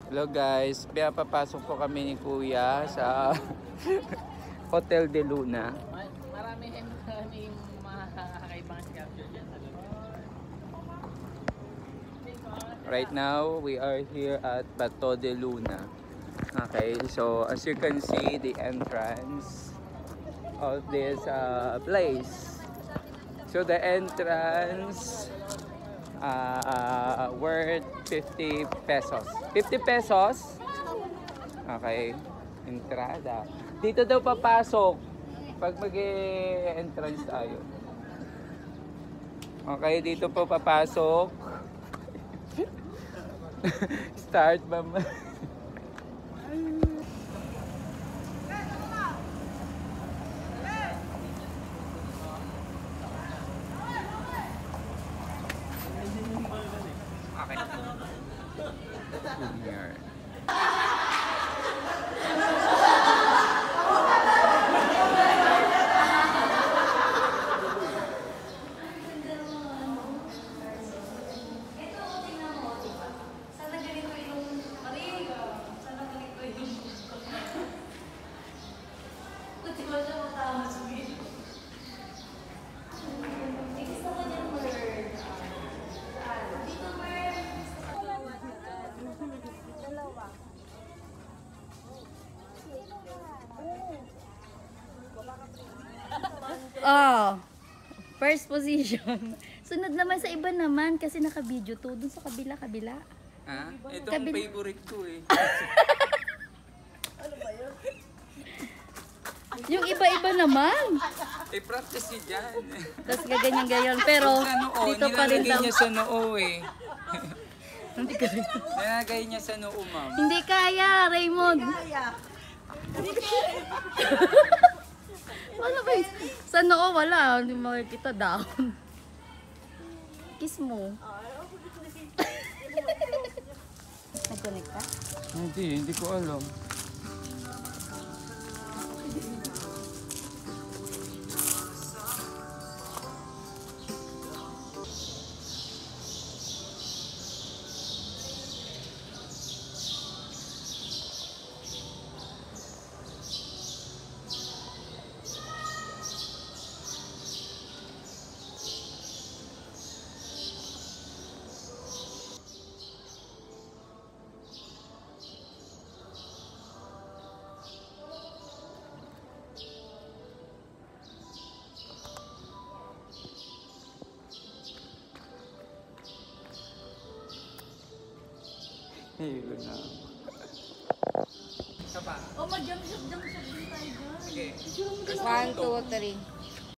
Hello guys, papasok po kami ni Kuya sa Hotel de Luna. Marami makakaibang capture dyan. Right now, we are here at Bato de Luna. Okay, so as you can see, the entrance of this place. So the entrance worth 50 pesos. 50 pesos? Okay, entrada. Dito daw papasok pag mag-entrance tayo. Okay, dito po papasok. Start ba? Here. Oh, first position. Sunod naman sa iba naman kasi naka-video to. Dun sa kabila. Ha? Itong favorite ko eh. Yung iba-iba naman. I-practice niyo dyan. Tapos gaganyan-ganyan. Pero dito pa rin nilalagay daw. niya sa noo eh. Hindi kaya. Nilalagay niya sa noo, ma'am. Hindi kaya, Raymond. Ano ba yun? Sa noo wala. Hindi makikita down. Kiss mo. Nag-connect ka? Hindi ko alam. Hilo na. Oh, mag-jump shot din tayo dyan. Okay. 1, 2, 3.